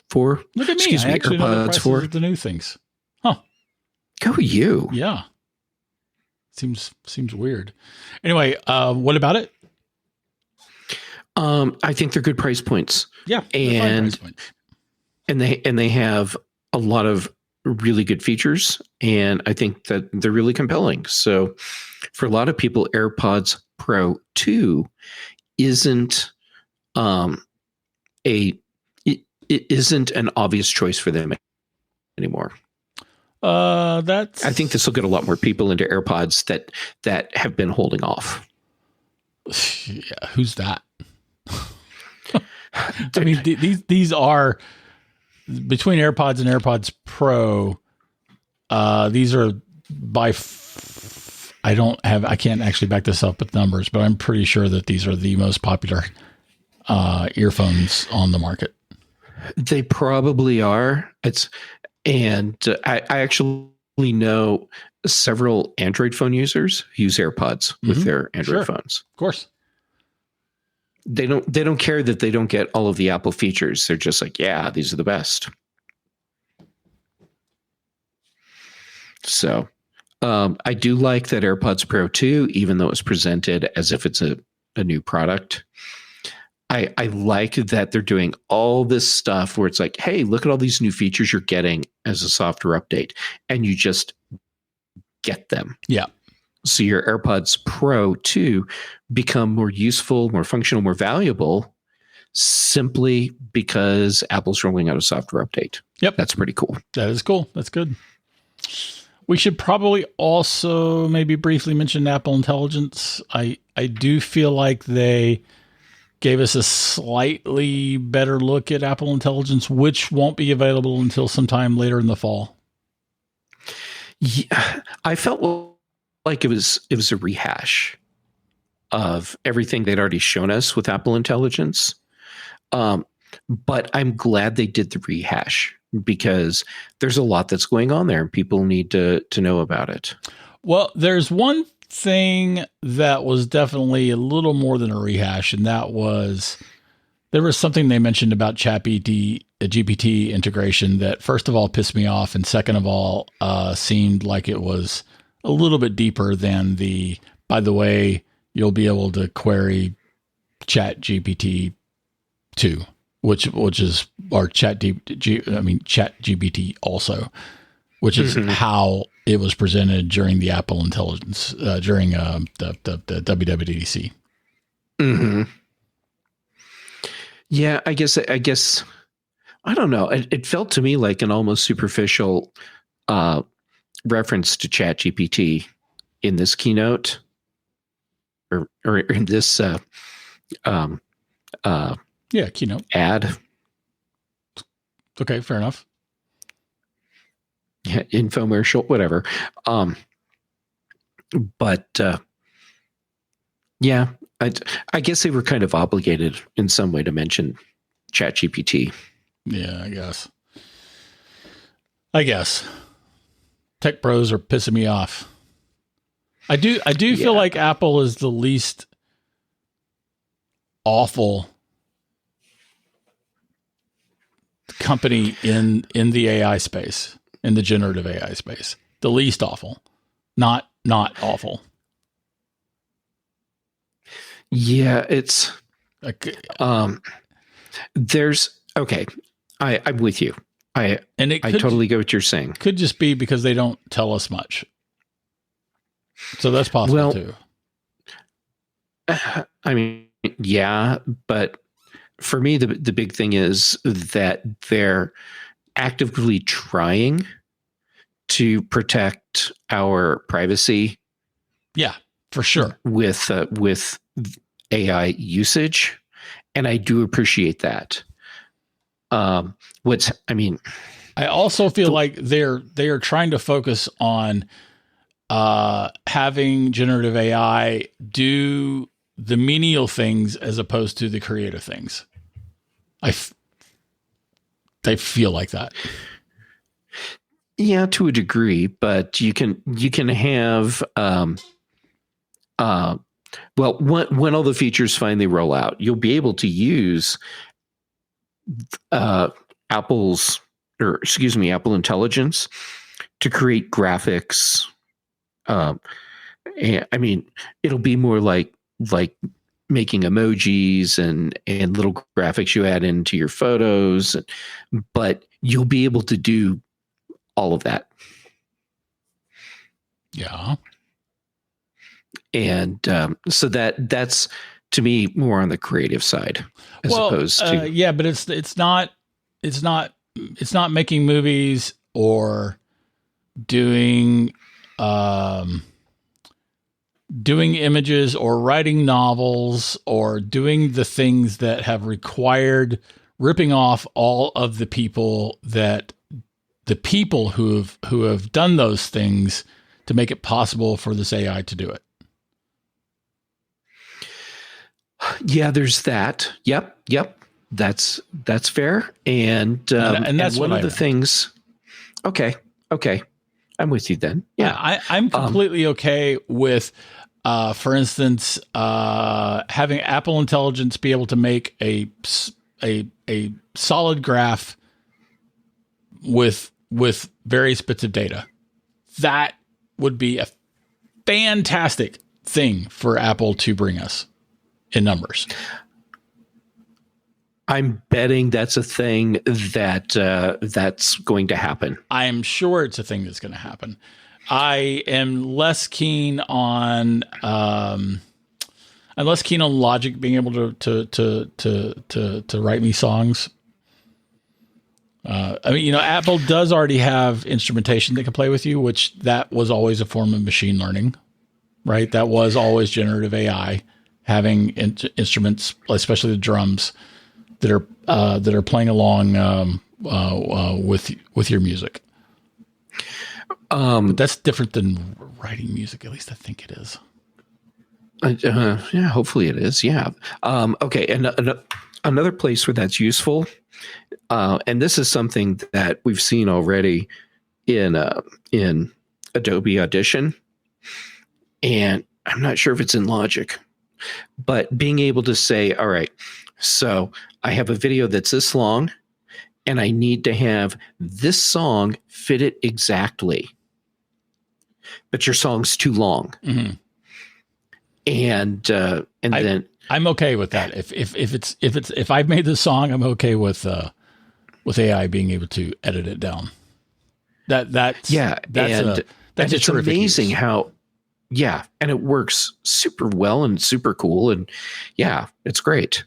4. Look at me. Excuse me, I actually AirPods know the prices 4. of the new things. Huh. Go you. Yeah. Seems weird. Anyway, what about it? I think they're good price points. Yeah. And they have a lot of really good features, and I think that they're really compelling. So for a lot of people, AirPods Pro 2 isn't it isn't an obvious choice for them anymore. I think this will get a lot more people into AirPods that have been holding off. Yeah, who's that? I mean, these are between AirPods and AirPods Pro. These are I can't actually back this up with numbers, but I'm pretty sure that these are the most popular earphones on the market. They probably are. I actually know several Android phone users who use AirPods with their Android phones. Of course. They don't care that they don't get all of the Apple features. They're just like, yeah, these are the best. So I do like that AirPods Pro 2, even though it's presented as if it's a new product. I like that they're doing all this stuff where it's like, hey, look at all these new features you're getting as a software update, and you just get them. Yeah. So your AirPods Pro 2 become more useful, more functional, more valuable simply because Apple's rolling out a software update. Yep. That's pretty cool. That is cool. That's good. We should probably also maybe briefly mention Apple Intelligence. I do feel like they gave us a slightly better look at Apple Intelligence, which won't be available until sometime later in the fall. Yeah, I felt like it was a rehash of everything they'd already shown us with Apple Intelligence. But I'm glad they did the rehash because there's a lot that's going on there and people need to know about it. Well, there's one thing that was definitely a little more than a rehash, and that was there was something they mentioned about GPT integration that first of all pissed me off, and second of all seemed like it was a little bit deeper than by the way, you'll be able to query Chat GPT 2, which is our Chat GPT also, which is how it was presented during the Apple Intelligence during the WWDC. Mm-hmm. Yeah, I guess I don't know. It felt to me like an almost superficial reference to ChatGPT in this keynote, or in this keynote ad. Okay, fair enough. Yeah, infomercial, whatever. But yeah, I guess they were kind of obligated in some way to mention ChatGPT. Yeah, I guess. Tech bros are pissing me off. I do feel like Apple is the least awful company in the AI space, in the generative AI space. The least awful. Not awful. Yeah, it's there's okay. I'm with you. I totally get what you're saying. Could just be because they don't tell us much. So that's possible too. I mean, yeah, but for me, the big thing is that they're actively trying to protect our privacy. Yeah, for sure. With AI usage, and I do appreciate that. I also feel like they are trying to focus on having generative AI do the menial things as opposed to the creative things. They feel like that. Yeah, to a degree, but you can have well, when all the features finally roll out, you'll be able to use Apple Intelligence to create graphics. And, I mean, it'll be more like making emojis and little graphics you add into your photos, but you'll be able to do all of that. Yeah. And so that's to me more on the creative side as opposed to but it's not making movies or doing images or writing novels or doing the things that have required ripping off all of the people who have done those things to make it possible for this AI to do it. Yeah, there's that. Yep. That's fair. And that's one of the things. Okay. I'm with you then. Yeah. I'm completely okay with, for instance, having Apple Intelligence be able to make a solid graph with various bits of data. That would be a fantastic thing for Apple to bring us in numbers. I'm betting that's a thing that's going to happen. I am sure it's a thing that's going to happen. I am less keen on Logic being able to write me songs. Apple does already have instrumentation that can play with you, which that was always a form of machine learning, right? That was always generative AI, having instruments, especially the drums, that are playing along with your music. But that's different than writing music. At least I think it is. Yeah, hopefully it is. Yeah. Okay. And another place where that's useful, and this is something that we've seen already in Adobe Audition, and I'm not sure if it's in Logic, but being able to say, all right, so I have a video that's this long, and I need to have this song fit it exactly, but your song's too long. Mm-hmm. then I'm okay with that. If I've made the song, I'm okay with AI being able to edit it down. That's it's amazing how, and it works super well and super cool, and it's great.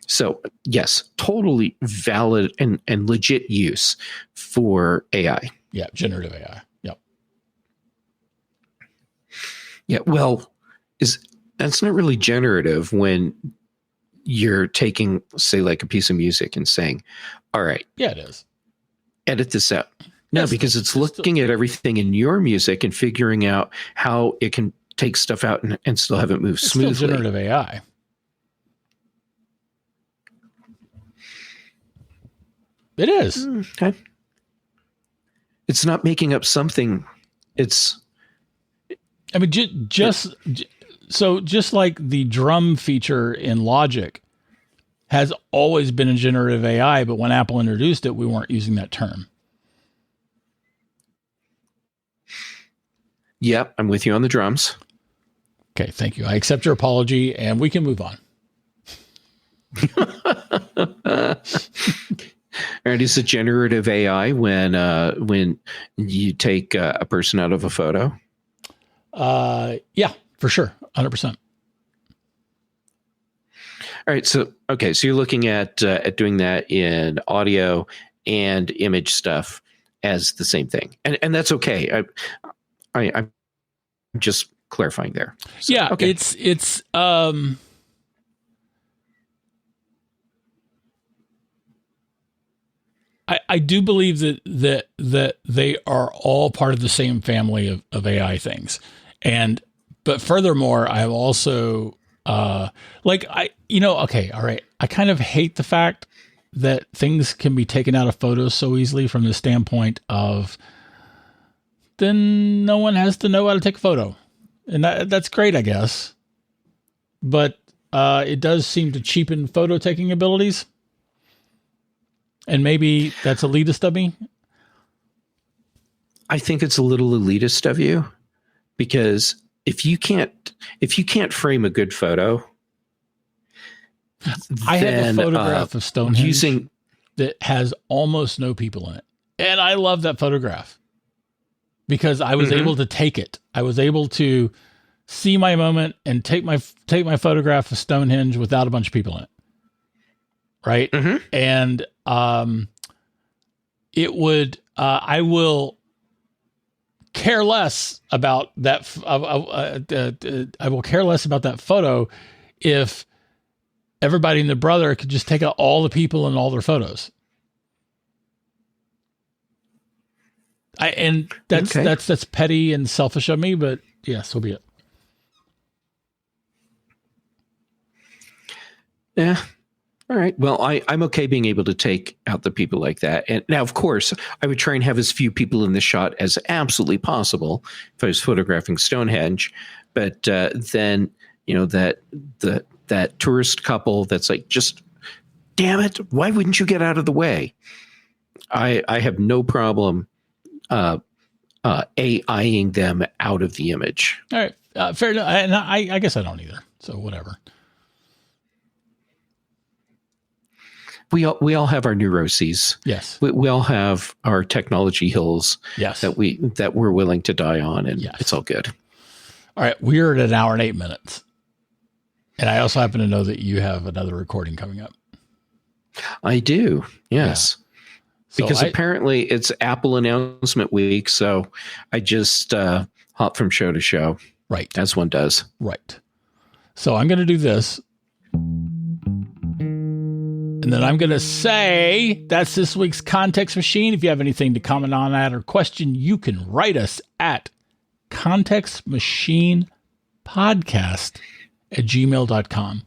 So yes, totally valid and legit use for AI. Yeah, generative AI. Yep. Yeah, well, that's not really generative when you're taking, say, like a piece of music and saying, all right, yeah, it is. Edit this out. No, because it's looking at everything in your music and figuring out how it can take stuff out and still have it move smoothly. Still generative AI. It is. Okay. It's not making up something. It's. I mean, just like the drum feature in Logic has always been a generative AI, but when Apple introduced it, we weren't using that term. Yep, I'm with you on the drums. Okay, thank you. I accept your apology, and we can move on. And is it generative AI when you take a person out of a photo? Yeah, for sure, 100%. All right, so you're looking at doing that in audio and image stuff as the same thing, and that's okay. I'm just clarifying there. So, yeah, okay. It's I do believe that they are all part of the same family of AI things. But furthermore, I've also all right. I kind of hate the fact that things can be taken out of photos so easily from the standpoint of then no one has to know how to take a photo. And that's great, I guess. But it does seem to cheapen photo taking abilities. And maybe that's elitist of me. I think it's a little elitist of you, because if you can't frame a good photo, I have a photograph of Stonehenge that has almost no people in it, and I love that photograph because I was able to take it. I was able to see my moment and take my photograph of Stonehenge without a bunch of people in it. Right. Mm-hmm. And it would, I will care less about that. I will care less about that photo if everybody and their brother could just take out all the people in all their photos. That's petty and selfish of me, but yeah, so be it. Yeah. All right. Well, I'm okay being able to take out the people like that. And now, of course, I would try and have as few people in the shot as absolutely possible if I was photographing Stonehenge. But then, that tourist couple that's like, just damn it, why wouldn't you get out of the way? I have no problem AIing them out of the image. All right. Fair enough. And I guess I don't either. So whatever. We all have our neuroses. Yes. We all have our technology hills. Yes. That we're willing to die on, and It's all good. All right. We're at 1 hour and 8 minutes. And I also happen to know that you have another recording coming up. I do. Yes. Yeah. So because apparently it's Apple announcement week, so I just hop from show to show. Right. As one does. Right. So I'm going to do this. And then I'm going to say that's this week's Context Machine. If you have anything to comment on that or question, you can write us at contextmachinepodcast@gmail.com.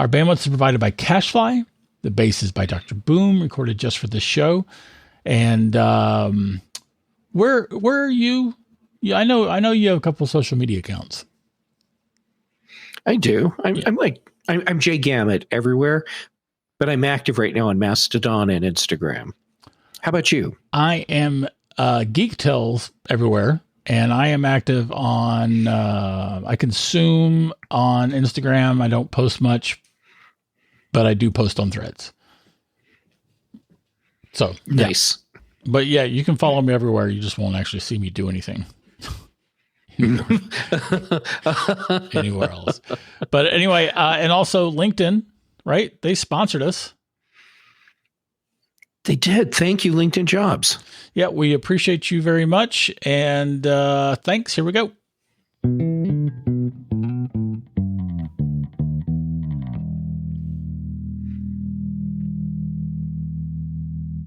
Our bandwidth is provided by Cashfly. The bass is by Dr. Boom, recorded just for this show. And where are you? Yeah, I know you have a couple of social media accounts. I do. I'm Jay Gamut everywhere. But I'm active right now on Mastodon and Instagram. How about you? I am Geek Tales everywhere. And I am active on, I consume on Instagram. I don't post much, but I do post on Threads. So nice. Yeah. But yeah, you can follow me everywhere. You just won't actually see me do anything anywhere else. But anyway, and also LinkedIn, right? They sponsored us. They did. Thank you, LinkedIn Jobs. Yeah, we appreciate you very much. And thanks. Here we go.